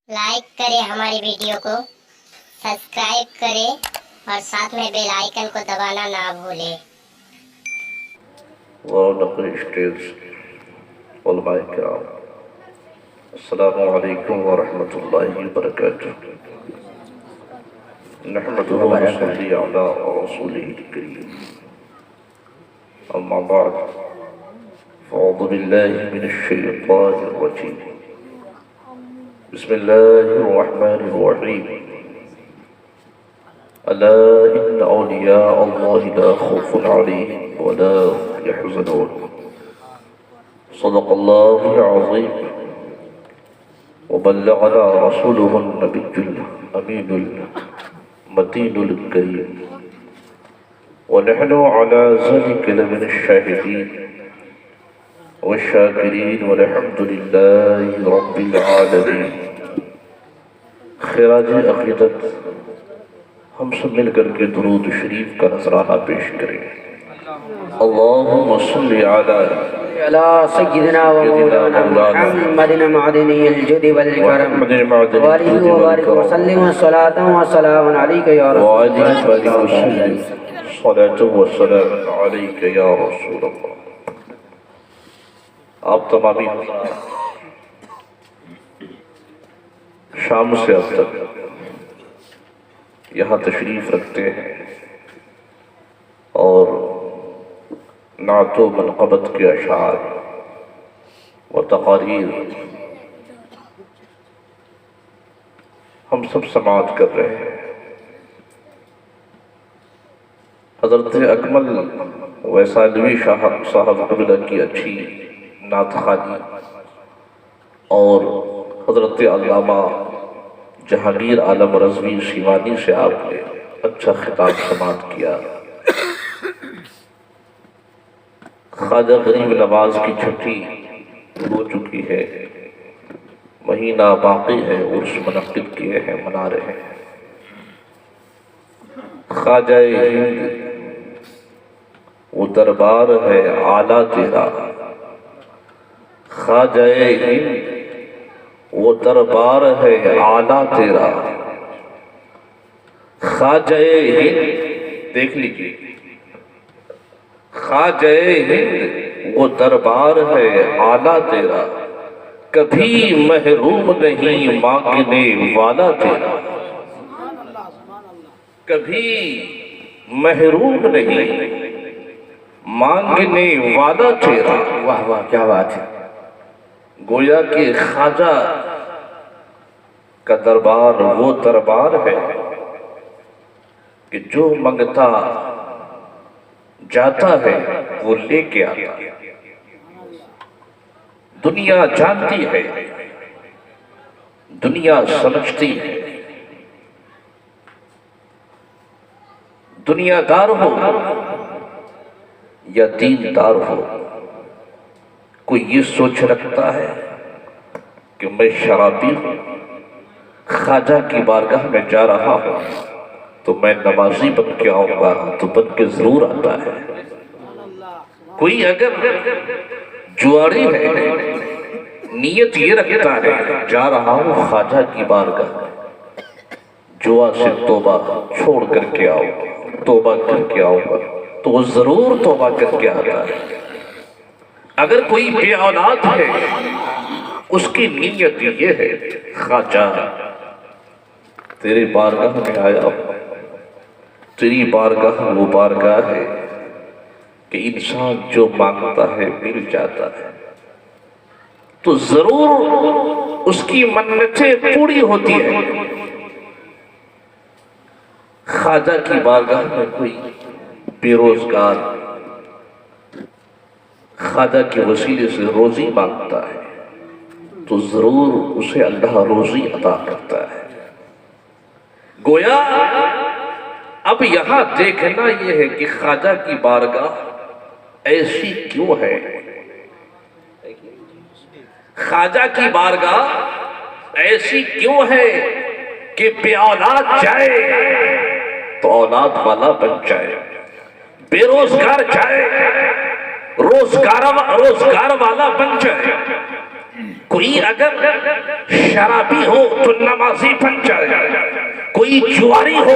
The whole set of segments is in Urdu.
لائک کریں ہماری ویڈیو کو، سبسکرائب کریں اور ساتھ میں بیل آئیکن کو دبانا نہ بھولیں۔ ورونق اسٹیج علماء کرام، السلام علیکم ورحمۃ اللہ وبرکاتہ۔ نحمده ونصلي على رسوله الكريم، اما بعد فاعوذ بالله من الشيطان الرجيم، بسم الله الرحمن الرحيم، ألا إن أولياء الله لا خوف عليهم ولا هم يحزنون، صدق الله العظيم وبلغنا رسوله النبي الأمين المتين الكريم، ونحن على ذلك لمن الشاهدين والشاكرين والحمد لله رب العالمين۔ خراج عقیدت ہم سب مل کر کے درود شریف کا نذرانہ پیش کریں۔ اللہم صلی علی سيدنا ومولانا محمد معدن الجود والكرم وآله وبارك وسلم صلاة وسلام عليك يا رسول وعلى آلہ وسلم صلاة وسلام علیک یا رسول اللہ۔ آپ تمامی شام سے اب تک یہاں تشریف رکھتے ہیں اور نعت و منقبت کے اشعار و تقاریر ہم سب سماعت کر رہے ہیں۔ حضرت اکمل ویسالوی صاحب قبلہ کی اچھی نعت خوانی اور حضرت علامہ جہانگیر عالم رضوی شیوانی سے آپ نے اچھا خطاب سماعت کیا۔ خواجہ غریب نواز کی چھٹی ہو چکی ہے، مہینہ باقی ہے، عرس منعقد کیے ہیں، منا رہے ہیں۔ خواجہ ہند وہ دربار ہے اعلیٰ تیرا، خواجہ ہند وہ دربار ہے اعلیٰ تیرا، خواجہ ہند دیکھ لیجیے، خواجہ ہند وہ دربار ہے اعلیٰ تیرا، کبھی محروم نہیں مانگنے والا تیرا، کبھی محروم نہیں مانگنے والا تیرا۔ واہ واہ کیا بات ہے۔ گویا کہ خواجہ کا دربار وہ دربار ہے کہ جو منگتا جاتا ہے وہ لے کے آتا ہے۔ دنیا جانتی ہے، دنیا سمجھتی ہے، دنیا دار ہو یا دیندار ہو، کوئی یہ سوچ رکھتا ہے کہ میں شرابی ہوں، خواجہ کی بارگاہ میں جا رہا ہوں تو میں نمازی بن کے آؤں گا تو بن کے ضرور آتا ہے۔ کوئی اگر جواری ہے، نیت یہ رکھتا ہے جا رہا ہوں خواجہ کی بارگاہ، جوا سے توبہ چھوڑ کر کے آؤں گا، توبہ کر کے آؤں گا، تو وہ ضرور توبہ کر کے آتا ہے۔ اگر کوئی بے اولاد ہے، اس کی نیت یہ ہے خواجہ تیرے بارگاہ میں آیا ہوں، تیری بارگاہ وہ بارگاہ ہے کہ انسان جو مانگتا ہے مل جاتا ہے، تو ضرور اس کی منتیں پوری ہوتی ہیں۔ خواجہ کی بارگاہ میں کوئی بے روزگار خواجہ کے وسیلے سے روزی مانگتا ہے تو ضرور اسے اللہ روزی عطا کرتا ہے۔ گویا اب یہاں دیکھنا یہ ہے کہ خواجہ کی بارگاہ ایسی کیوں ہے، خواجہ کی بارگاہ ایسی کیوں ہے کہ بے اولاد جائے تو اولاد والا بن جائے، بے روزگار جائے روزگار والا بن جائے، کوئی اگر شرابی ہو تو نمازی بن جائے، کوئی جواری ہو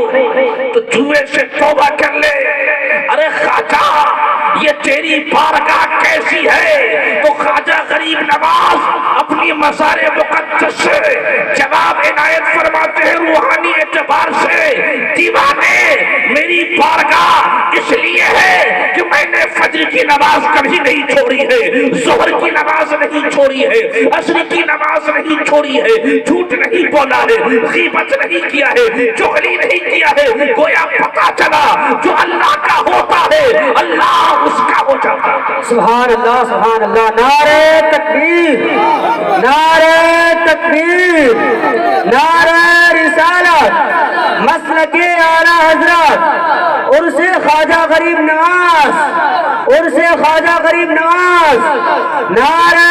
تو جوے سے توبہ کر لے۔ ارے خواجہ یہ تیری بارگاہ کیسی ہے؟ تو خواجہ غریب نواز اپنی مزار مقدس سے جواب عنایت فرماتے ہیں، روحانی اعتبار سے دیوانے میری بارگاہ اس لیے ہے کہ میں نے فجر کی نماز کبھی نہیں چھوڑی ہے، ظہر کی نماز نہیں چھوڑی ہے، عصر کی نماز نہیں چھوڑی ہے، جھوٹ نہیں بولا ہے، غیبت نہیں کیا ہے، چغلی نہیں کیا ہے۔ گویا پتا چلا جو اللہ کا ہوتا ہے اللہ اس کا ہو جاتا ہے۔ سبحان اللہ سبحان اللہ، نعرہ تکبیر، نعرہ تکبیر، نعرہ رسالت، مسلک اعلی حضرت عرس خواجہ غریب نواز، عرس خواجہ غریب نواز، نعرہ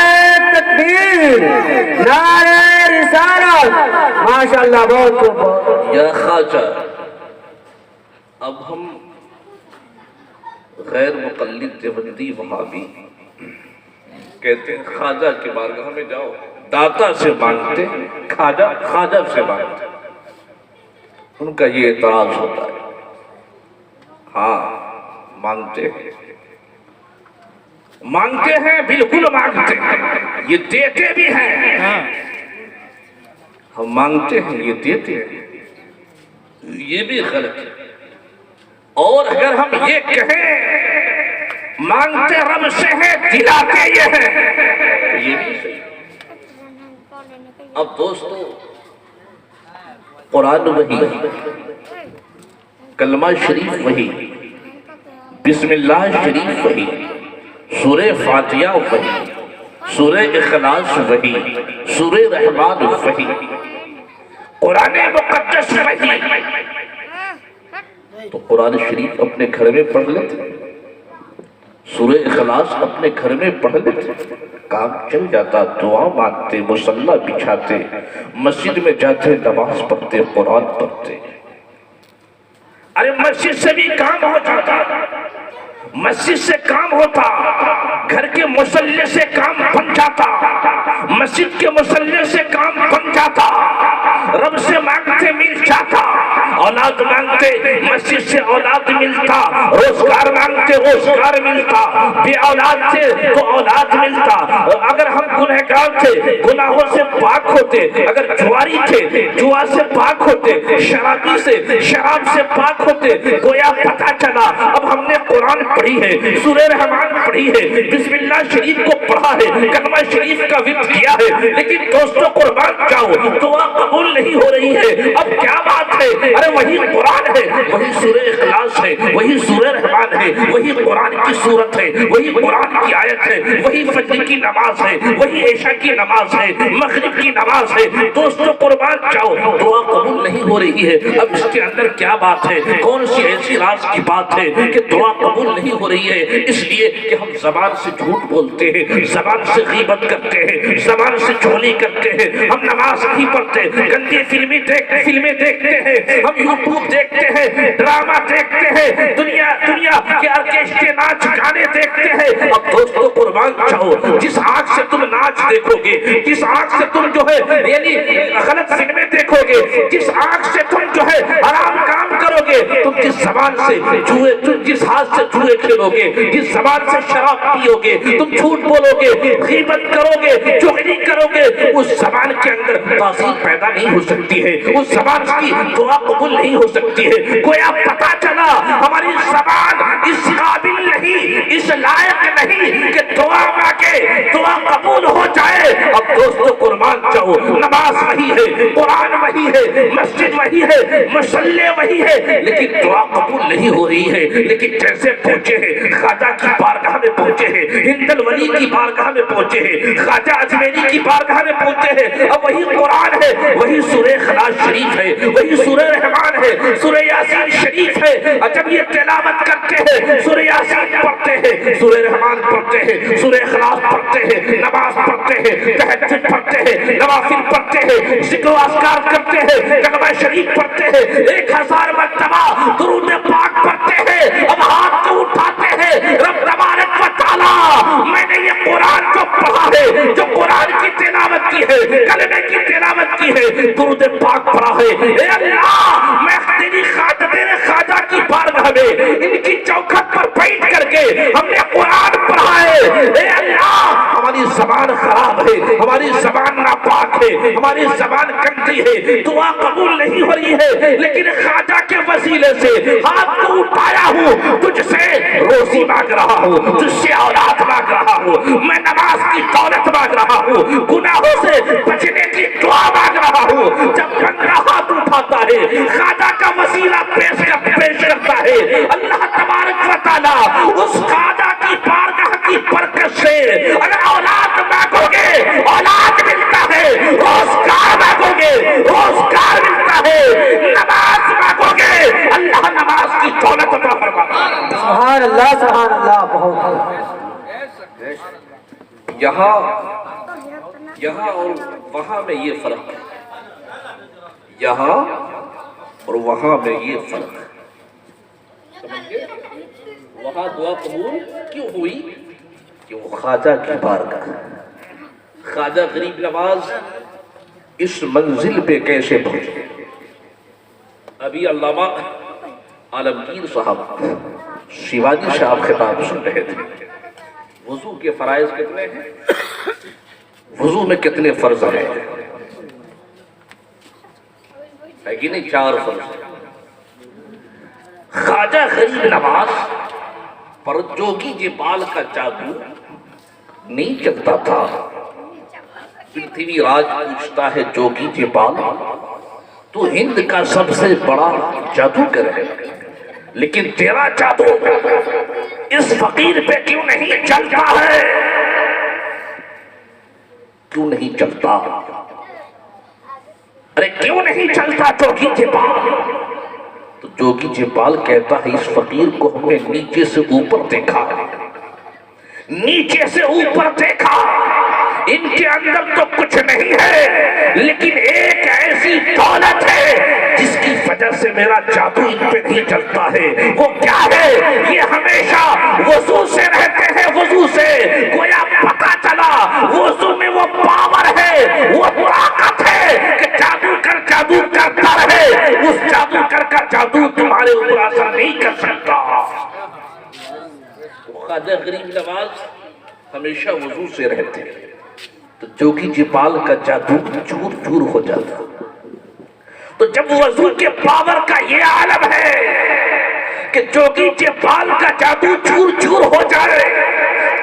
تکبیر، نعرہ رسالت، ماشاءاللہ بہت خوب۔ یا خواجہ، اب ہم غیر مقلد دیوبندی وہابی کہتے ہیں خواجہ کی بارگاہ میں جاؤ، داتا سے مانگتے، خواجہ سے مانگتے۔ ان کا یہ اعتراض ہوتا ہے، ہاں مانگتے ہیں، بالکل مانگتے ہیں، یہ دیتے بھی ہیں، ہم مانگتے ہیں یہ دیتے ہیں، یہ بھی غلط ہے۔ اور اگر ہم یہ کہیں مانگتے رب سے ہیں دلاتے یہ ہیں، یہ بھی صحیح۔ اب دوستو، قرآن وحی، کلمہ شریف وحی، بسم اللہ شریف وحی، سورہ فاتحہ وحی، سورہ اخلاص وحی، سورہ رحمان وحی، قرآن مقدس وحی۔ تو قرآن شریف اپنے گھر میں پڑھ لیتے، سورہ اخلاص اپنے گھر میں پڑھ لیتے، کام چل جاتا، دعا مانگتے، مصلی بچھاتے، مسجد میں جاتے، نماز پڑھتے، قرآن پڑھتے۔ ارے مسجد سے بھی کام ہو جاتا، مسجد سے کام ہوتا، گھر کے مصلی سے کام بن جاتا، مسجد کے مصلی سے کام بن جاتا، رب سے مانگتے مل جاتا، اولاد مانگتے مسجد سے اولاد ملتا، روزگار مانگتے روزگار ملتا، بے اولاد تھے تو اولاد ملتا۔ اگر ہم گنہگار تھے گناہوں سے پاک ہوتے، اگر جواری تھے جوا سے پاک ہوتے، شرابی سے شراب سے پاک ہوتے۔ گویا پتا چلا اب ہم نے قرآن پڑھی ہے، سورہ رحمان پڑھی ہے، بسم اللہ شریف کو پڑھا ہے، کلمہ شریف کا ورد کیا ہے، لیکن دوستو قربان جاؤ دعا قبول نہیں ہو رہی ہے۔ اب کیا بات ہے؟ ارے وہی قرآن ہے، وہی سورہ اخلاص ہے، وہی سورہ رحمان ہے، وہی قرآن کی سورت ہے، وہی قرآن کی آیت ہے، وہی فجر کی نماز ہے، وہی عشاء کی نماز ہے، مغرب کی نماز ہے۔ دوستو قربان جاؤ دعا قبول نہیں ہو رہی ہے۔ اب اس کے اندر کیا بات ہے؟ کون سی ایسی راز کی بات ہے کہ دعا قبول نہیں ہو رہی ہے؟ اس لیے کہ ہم زبان سے جھوٹ بولتے ہیں، زبان سے غیبت کرتے ہیں، زبان سے چغلی کرتے ہیں، ہم نماز نہیں پڑھتے، گندی فلمیں دیکھتے ہیں، ہم یوٹیوب دیکھتے ہیں، ڈرامہ دیکھتے ہیں، دنیا کے آرکیسٹرے ناچ گانے دیکھتے ہیں۔ اب دوستو قربان جاؤ جس آنکھ سے تم ناچ دیکھو گے، جس آنکھ سے تم جو ہے یعنی غلط فلمیں دیکھو گے، جس آنکھ سے تم جو ہے حرام کام کرو گے، تم جس زبان سے جس ہاتھ سے جوئے کھیلو گے، جس زبان سے شراب پیو گے، تم جھوٹ بولو گے، غیبت کرو گے، چغلی کرو گے، اس زبان کے اندر تاثیر پیدا نہیں ہو سکتی ہے، اس زبان کی دعا قبول نہیں ہو سکتی ہے۔ گویا پتا چلا ہماری زبان اس قابل نہیں، اس لائق نہیں کہ دعا مانگے دعا قبول ہو جائے۔ اب دوستو قربان جاؤ نماز وہی ہے، قرآن وہی ہے، مسجد وہی ہے، مصلی وہی ہے، لیکن دعا قبول نہیں ہو رہی ہے۔ لیکن جیسے پہنچے ہیں خواجہ کی بارگاہ میں پہنچے ہیں، ہند الولی کی بارگاہ میں پہنچے ہیں، خواجہ اجمیری کی بارگاہ میں پہنچے ہیں، اب وہی قرآن ہے، وہی سورہ اخلاص شریف ہے، وہی سورہ رحمان ہے، سورہ یاسین شریف ہے۔ جب یہ تلاوت کرتے ہیں سورہ یاسین پڑھتے ہیں، سورہ رحمان پڑھتے ہیں، سورہ اخلاص پڑھتے ہیں، نماز پڑھتے ہیں، تہجد پڑھتے ہیں، نوافل پڑھتے ہیں، ذکر و اذکار کرتے ہیں، کلمہ شریف پڑھتے ہیں، 1000 مرتبہ درود پاک پڑھتے ہیں۔ اب ہاتھ کو اٹھاتے ہیں، رب تبارک و تعالی میں نے یہ قرآن کو پڑھا ہے، جو قرآن کی تلاوت کی ہے، کلمے کی تلاوت کی ہے، درود پاک پڑھا ہے، اے اللہ میں تیری خواجہ کی بارگاہ میں ان کی چوکھٹ پر بیٹھ کر کے ہم نے قرآن پڑھا ہے، اے اللہ ہماری زبان خراب ہے، ہماری زبان ناپاک ہے، ہماری زبان گندی ہے، دعا قبول نہیں ہو رہی ہے، لیکن خواجہ کے وسیلے سے ہاتھ کو اٹھایا ہوں، تجھ سے روزی مانگ رہا ہوں، تجھ سے اولاد مانگ رہا ہوں، میں نماز کی دولت مانگ رہا ہوں، گناہوں سے بچنے کی دعا مانگ رہا ہوں۔ جب بندہ ہاتھ اٹھاتا ہے، خواجہ کا وسیلہ پیش کرتا ہے، اللہ تبارک و تعالی اس خواجہ کی بارگاہ کی برکت سے اگر اولاد مانگو گے اولاد ملتا ہے، روزگار مانگو گے روزگار ملتا ہے، نماز مانگو گے اللہ نماز کی دولت عطا فرماتا ہے۔ سبحان اللہ سبحان اللہ، بہت یہاں اور وہاں میں یہ فرق ہے، یہاں اور وہاں میں یہ فرق ہے، سمجھے؟ وہاں دعا قبول کیوں ہوئی؟ کہ وہ خواجہ کی بارگاہ، خواجہ غریب نواز اس منزل پہ کیسے پہنچے؟ ابھی علامہ عالمگیر صاحب شیوانی صاحب خطاب سن رہے تھے، وضو کے فرائض کتنے ہیں، وضو میں کتنے فرض ہیں، ہے کہ نہیں؟ 4 فرض ہیں۔ خواجہ غریب نواز پر جوگی جبال کا جادو نہیں چلتا تھا۔ پرتھوی راج پوچھتا ہے جوگی جبال تو ہند کا سب سے بڑا جادوگر ہے، لیکن تیرا جادو اس فقیر پہ کیوں نہیں چلتا ہے؟ کیوں نہیں چلتا؟ ارے کیوں نہیں چلتا جوگی جبال؟ تو جوگی جبال کہتا ہے اس فقیر کو ہم نے نیچے سے اوپر دیکھا، نیچے سے اوپر دیکھا، ان کے اندر تو کچھ نہیں ہے، لیکن ایک ایسی دولت ہے جس کی وجہ سے میرا جادو ان پہ نہیں چلتا ہے۔ وہ کیا ہے؟ یہ ہمیشہ وضو سے رہتے ہیں، وضو سے گویا پتہ چلا وضو میں وہ پاور ہے، وہ طاقت ہے کہ جادو کرتا رہے، اس جادوگر کا جادو تمہارے اوپر اثر نہیں کر سکتا۔ خواجہ غریب نواز ہمیشہ وضو سے رہتے ہیں، تو جوگی جبال کا جادو چور چور ہو جاتا۔ تو جب وضو کے پاور کا یہ عالم ہے کہ جوگی جبال کا جادو چور چور ہو جائے،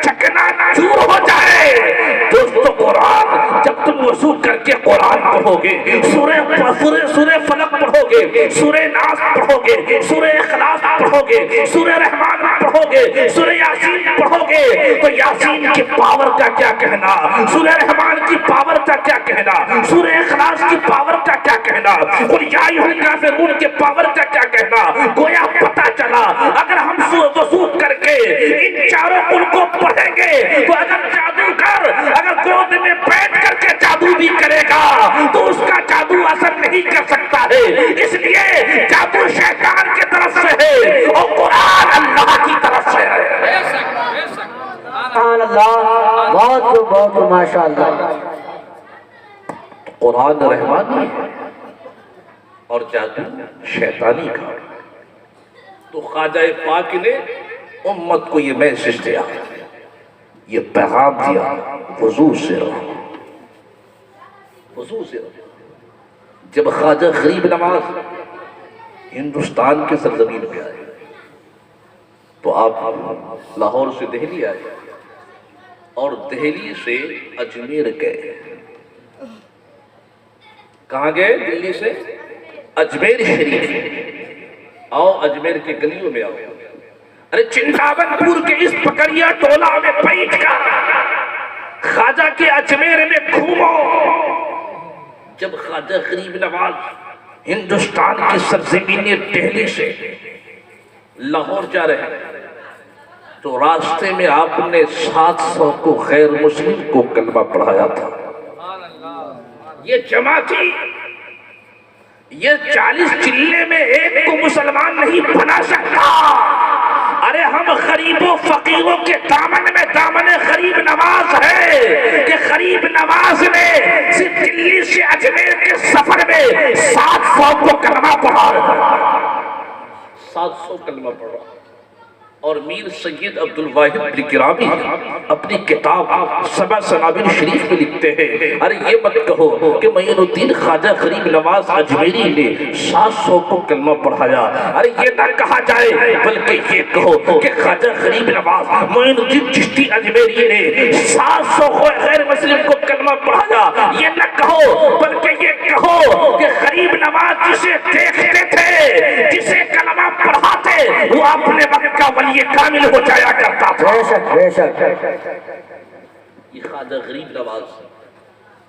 چکنا چور ہو جائے، دوستو قرآن جب تم وضو کر کے قرآن پڑھو گے، سورہ فلق پڑھو گے، سورہ ناس پڑھو گے، سورہ اخلاص پڑھو گے، سورہ رحمان پڑھو گے، سورہ یاسین پڑھو گے، تو یاسین کی پاور کا کیا کہنا، سورہ رحمان کی پاور کا کیا کہنا، سورہ اخلاص کی پاور کا کیا کہنا، قل یا ایھا الکافرون کے پاور کا کیا کہنا۔ گویا پتہ چلا اگر ہم وضو کر کے ان چاروں کل کو پڑھیں گے تو اگر جادوگر اگر گود میں بیٹھ کر کے جادو بھی کرے گا تو اس کا جادو اثر نہیں کر سکتا ہے، اس لیے جادو شیطان کی طرف سے ہے اور قرآن اللہ کی طرف سے ہے۔ سبحان اللہ، بہت ماشاءاللہ۔ قرآن رحمانی ہے اور جادو شیطانی کا۔ تو خواجہ پاک نے امت کو یہ میسج دیا، یہ پیغام دیا، وضو سے رہو، وضو سے رہو۔ جب خواجہ غریب نواز ہندوستان کے سرزمین پہ آئے تو آپ لاہور سے دہلی آئے اور دہلی سے اجمیر گئے۔ کہاں گئے؟ دلی سے اجمیر شریف۔ آؤ اجمیر کے گلیوں میں آؤ، ارے چنتاون پور کے اس پکڑیا ٹولہ میں بیٹھ کر خواجہ کے اجمیر میں گھومو۔ جب خواجہ غریب نواز ہندوستان کی سرزمین دہلی سے لاہور جا رہے ہیں تو راستے میں آپ نے 700 کو غیر مسلم کو کلمہ پڑھایا تھا۔ یہ جماعتی، یہ 40 چلے میں ایک کو مسلمان نہیں بنا سکتا۔ ارے ارے ہم غریبوں فقیروں کے دامن میں دامن غریب نواز ہے کہ غریب نواز نے صرف دلی سے اجمیر کے سفر میں 700 کو کلمہ پڑھا، 700 کلمہ پڑھا۔ اور میر سید عبد الواحد بن گرامی اپنی کتاب سبع سنابل شریف میں لکھتے ہیں، ارے یہ مت کہو کہ معین الدین خواجہ غریب نواز اجمیری نے 700 کو کلمہ پڑھایا، ارے یہ نہ کہا جائے بلکہ یہ کہو کہ خواجہ غریب نواز معین الدین چشتی اجمیری نے 700 غیر مسلم کو کلمہ پڑھایا، یہ نہ کہو بلکہ یہ کہو کہ غریب نواز جسے دیکھتے تھے، جسے کلمہ پڑھاتے، وہ اپنے وقت کا ولی کامل ہو جایا کرتا تھا۔ بے شک بے شک۔ یہ خواجہ غریب نواز۔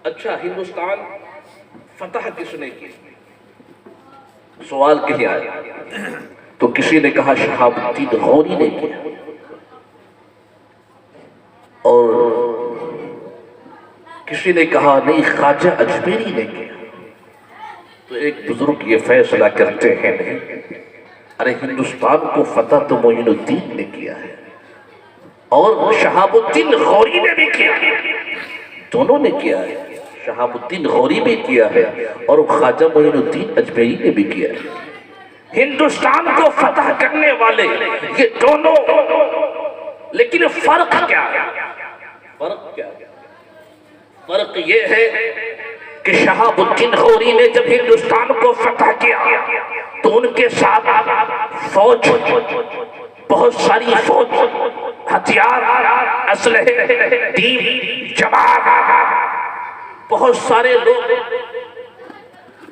اچھا، ہندوستان فتح کس نے کی؟ سوال کیا ہے تو کسی نے کہا شہاب الدین غوری نے کیا، اور کسی نے کہا نہیں خواجہ اجمیری نے کیا۔ تو ایک بزرگ یہ فیصلہ کرتے ہیں نہیں، ارے ہندوستان کو فتح تو معین الدین نے کیا ہے اور شہاب الدین غوری نے بھی کیا ہے، دونوں نے کیا ہے، شہاب الدین غوری بھی کیا ہے اور خواجہ معین الدین اجمیری نے بھی کیا ہے۔ ہندوستان کو فتح کرنے والے یہ دونوں، لیکن فرق کیا ہے؟ فرق کیا ہے؟ فرق یہ ہے کہ شہاب الدین غوری نے جب ہندوستان کو فتح کیا تو ان کے ساتھ فوج، بہت ساری فوج، ہتھیار، اسلحے، ٹیم، جماعت، بہت سارے لوگ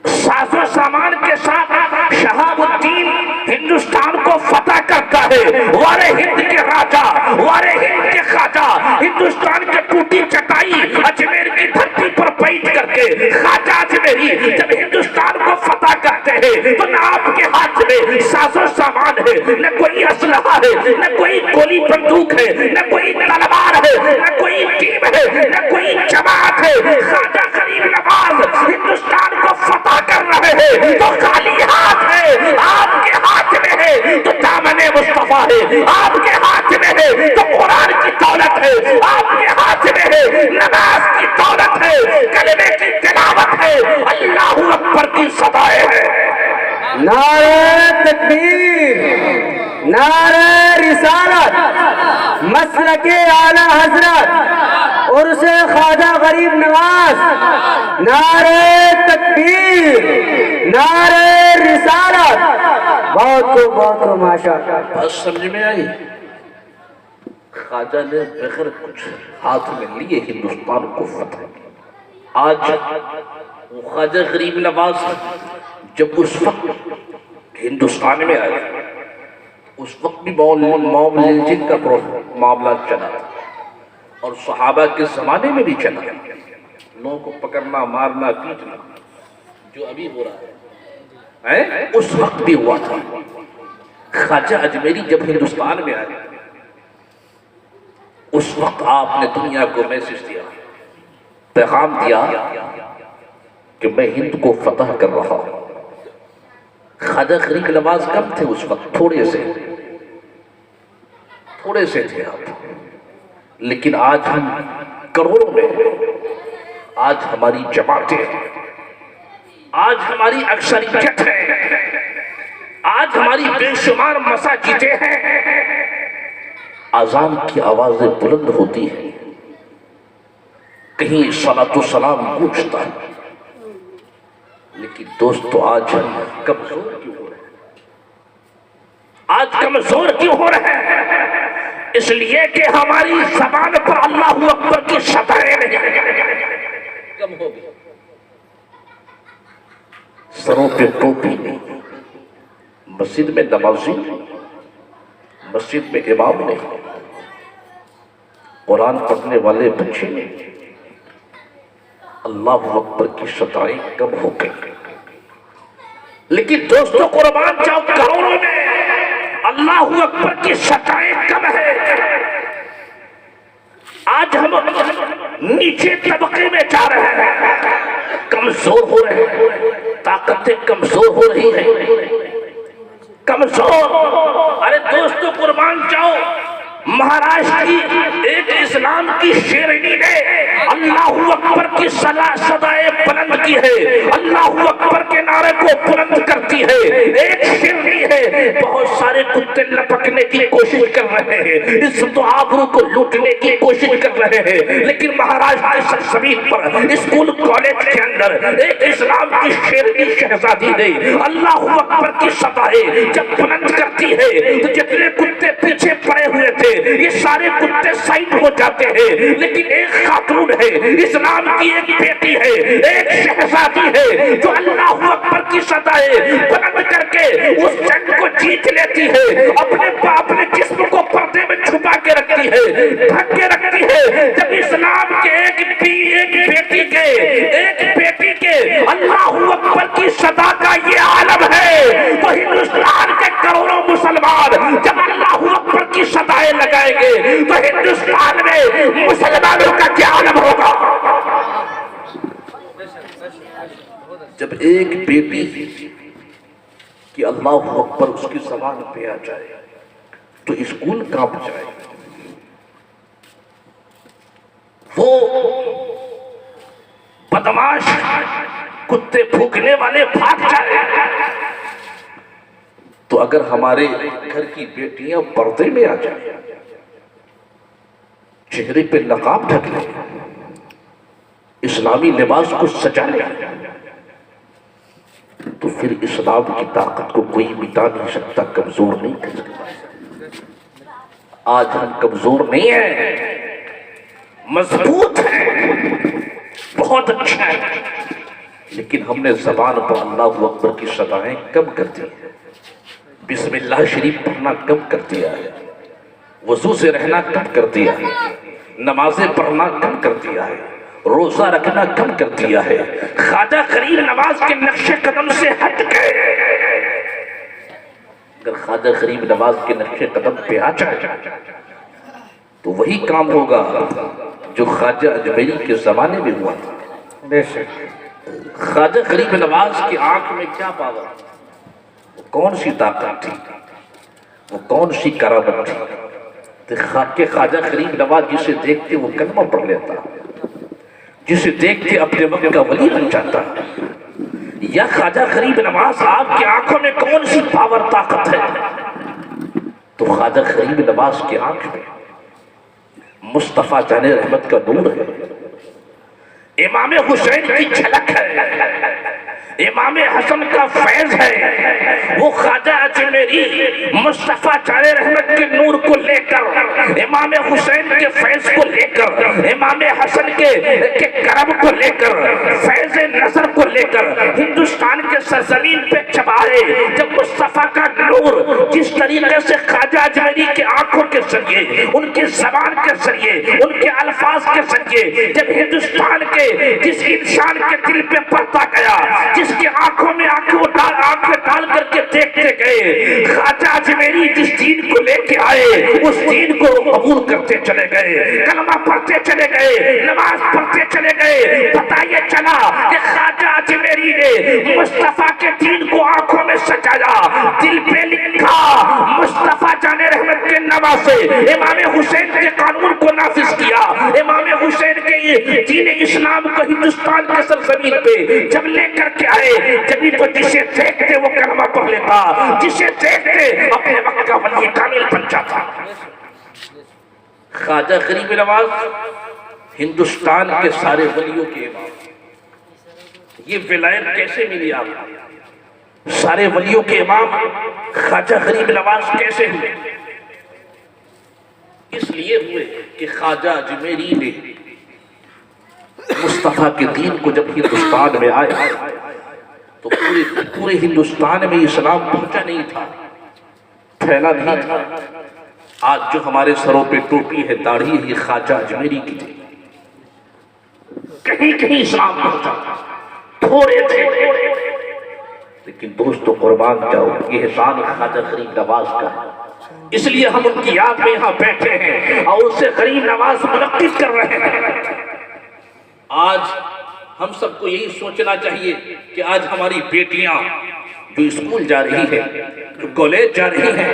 ساز و سامان کے ساتھ شہاب الدین ہندوستان کو فتح کرتا ہے۔ وارے ہند کے راجہ، وارے ہند کے خواجہ، ہندوستان کے ٹوٹی چٹائی اجمیر کی دھرتی پر بیٹھ کر کے خواجہ اجمیری جب ہندوستان کو فتح کرتے ہیں تو نہ آپ کے ہاتھ میں ساز و سامان ہے، نہ کوئی اسلحہ ہے، نہ کوئی گولی بندوق ہے، نہ کوئی تلوار ہے، نہ کوئی ٹیم ہے، نہ کوئی جماعت ہے۔ خواجہ غریب نواز ہندوستان کو فتح کر رہے ہیں تو خالی ہاتھ ہے، آپ کے ہاتھ میں ہے تو دامن مصطفیٰ ہے، آپ کے ہاتھ میں ہے تو قرآن کی دولت ہے، آپ کے ہاتھ میں ہے نماز کی دولت ہے، کلمے کی تلاوت ہے، اللہ اکبر کی صدائے ہے۔ نعرہ تکبیر، نعرہ رسالت، مسلک اعلی حضرت اور اسے خواجہ غریب نواز، نعرہ تکبیر، نعرہ رسالت، بہت کو ماشاءاللہ۔ بات سمجھ میں آئی؟ خواجہ نے بغیر کچھ ہاتھ میں لیے ہندوستان کو فتح کیا۔ آج وہ خواجہ غریب نواز جب اس وقت ہندوستان میں آئے، اس وقت بھی مومن کا معاملہ چلا اور صحابہ کے زمانے میں بھی چلا، لوگوں کو پکڑنا، مارنا، پیٹنا جو ابھی ہو رہا ہے اس وقت بھی ہوا تھا۔ خواجہ اجمیری جب ہندوستان میں آئے اس وقت آپ نے دنیا کو میسج دیا، پیغام دیا کہ میں ہند کو فتح کر رہا ہوں۔ خواجہ غریب نواز کم تھے اس وقت؟ تھوڑے سے تھے آپ، لیکن آج ہم کروڑوں میں، آج ہماری جماعتیں، آج ہماری اکثریت ہے، آج ہماری بے شمار مساجدیں ہیں، اذان کی آوازیں بلند ہوتی ہیں، کہیں صلاۃ و سلام گونجتا ہے، لیکن دوستو آج ہم کمزور کیوں ہو رہے ہیں؟ آج کمزور کیوں ہو رہے ہیں؟ اس لیے کہ ہماری زبان پر اللہ اکبر کی صدائیں نہیں، کم ہو گئی، سروں پہ ٹوپی نہیں، مسجد میں نمازی، مسجد میں امام نہیں، قرآن پڑھنے والے بچے نہیں، اللہ اکبر کی صدائیں کم ہو گئی۔ لیکن دوستو قربان جاؤ، کروڑوں میں اللہ اکبر کی صدائیں کم ہے۔ آج ہم نیچے طبقے میں جا رہے ہیں، کمزور ہو رہے ہیں، طاقتیں کمزور ہو رہی ہیں، کمزور۔ ارے دوستو قربان قربان جاؤ مہاراشٹر کی ایک اسلام کی شیرنی نے اللہ اکبر کی صدائے بلند کی ہے، اللہ اکبر کے نعرے کو بلند کرتی ہے، ایک شیرنی ہے، بہت سارے کتے لپکنے کی کوشش کر رہے ہیں، عزت و آبرو کو لوٹنے کی کوشش کر رہے ہیں، لیکن مہاراشٹر سرزمین پر اسکول کالج کے اندر ایک اسلام کی شیرنی شہزادی نے اللہ اکبر کی صدائے جب بلند کرتی ہے تو جتنے کتے پیچھے پڑے ہوئے تھے یہ سارے کتے سائڈ ہو جاتے ہیں، لیکن ایک خاتون ہے، اسلام کی ایک بیٹی ہے، ایک شہزادی ہے جو اللہ اکبر کی صدائے بلند کر کے اس جنگ کو جیت لیتی ہے، اپنے جسم کو پردے میں چھپا کے رکھتی ہے، ڈھک کے رکھتی ہے۔ جب اسلام کے ایک بیٹی کے اللہ اکبر کی صدا کا یہ عالم ہے تو ہندوستان کے کروڑوں مسلمان جب اللہ اکبر کی صدائیں لگائیں گے تو ہندوستان میں مسلمانوں کا کیا عالم ہوگا۔ جب ایک بیٹی کہ اللہ اکبر اس کی زبان پہ آ جائے تو اسکول کانپ جائے، وہ بدماش کتے بھوکنے والے بھاگ جائے، تو اگر ہمارے گھر کی بیٹیاں پردے میں آ جائیں، چہرے پہ نقاب ڈھک لیں، اسلامی لباس کو سجا لیں، تو پھر اسلام کی طاقت کو کوئی مٹا نہیں سکتا، کمزور نہیں کر سکتا۔ آج ہم کمزور نہیں ہیں، مضبوط ہیں، بہت اچھا ہے، لیکن ہم نے زبان پر اللہ اکبر کی صدائیں کم کر دی ہیں، بسم اللہ شریف پڑھنا کم کر دیا ہے، وضو سے رہنا کم کر دیا ہے، نمازیں پڑھنا کم کر دیا ہے، روزہ رکھنا کم کر دیا ہے، خواجہ غریب نواز کے نقش قدم سے ہٹ گئے۔ اگر خواجہ غریب نواز کے نقش قدم پہ آ جائے تو وہی کام ہوگا جو خواجہ اجمیری کے زمانے میں ہوا تھا۔ بے شک خواجہ غریب نواز کی آنکھ میں کیا پاور، وہ کون سی طاقت تھی، وہ کون سی کرامت تھی کہ خواجہ غریب نواز جسے دیکھتے وہ کلمہ پڑھ لیتا، جسے دیکھتے اپنے وقت کا ولی بن جاتا۔ یا خواجہ غریب نواز آپ کی آنکھوں میں کون سی پاور طاقت ہے، تو خواجہ غریب نواز کی آنکھ میں مصطفیٰ جان رحمت کا نور ہے، امام حسین کی جھلک ہے، امام حسن کا فیض ہے۔ وہ خواجہ اجمیری مصطفیٰ جان رحمت کے نور کو لے کر، امام حسین کے فیض کو لے کر، امام حسن کے کرم کو لے کر، فیض نظر کو لے کر ہندوستان کے سرزمین پہ جب آئے، جب مصطفیٰ کا نور جس طریقے سے خواجہ اجمیری کے آنکھوں کے ذریعے، ان کی زبان کے ذریعے، ان کے الفاظ کے ذریعے جب ہندوستان کے جس انسان کے دل پہ پڑتا گیا، جس کے آنکھوں میں آنکھیں ڈال کر کے دیکھتے گئے، خواجہ اجمیری جس دین کو لے کے آئے اس دین کو قبول کرتے چلے گئے، کلمہ پڑھتے چلے گئے، نماز پڑھتے چلے گئے۔ پتہ یہ چلا کہ خواجہ اجمیری نے مصطفیٰ کے دین کو آنکھوں میں سجایا، دل پہ لکھا، مصطفیٰ جان رحمت کے نواسے، امام حسین کے قانون کو نافذ کیا، امام حسین کے دین اسلام کو ہندوستان کے سرزمین پہ جب لے کر کے آئے، جبھی تو جسے دیکھتے وہ کلمہ پڑھ لیتا، جسے دیکھتے اپنے وقت کا ولی کامل بن جاتا۔ خواجہ غریب نواز ہندوستان کے سارے ولیوں کے امام، یہ ولایت کیسے ملی آپ کو؟ سارے ولیوں کے امام خواجہ غریب نواز کیسے ہوئے؟ اس لیے ہوئے کہ خواجہ اجمیری نے مصطفیٰ کے دین کو جب ہندوستان میں آئے تو پورے ہندوستان میں اسلام پہنچا نہیں تھا، پھیلا نہیں تھا۔ آج جو ہمارے سروں پہ ٹوپی ہے، داڑھی ہے، یہ خواجہ اجمیری کی تھی۔ کہیں کہیں اسلام پہنچا، تھوڑے تھے، لیکن دوستو قربان جاؤ، یہ احسان خواجہ غریب نواز کا ہے، اس لیے ہم ان کی یاد میں یہاں بیٹھے ہیں اور ان سے غریب نواز منعقد کر رہے ہیں۔ آج ہم سب کو یہی سوچنا چاہیے کہ آج ہماری بیٹیاں جو اسکول جا رہی ہیں، جو کالج جا رہی ہیں،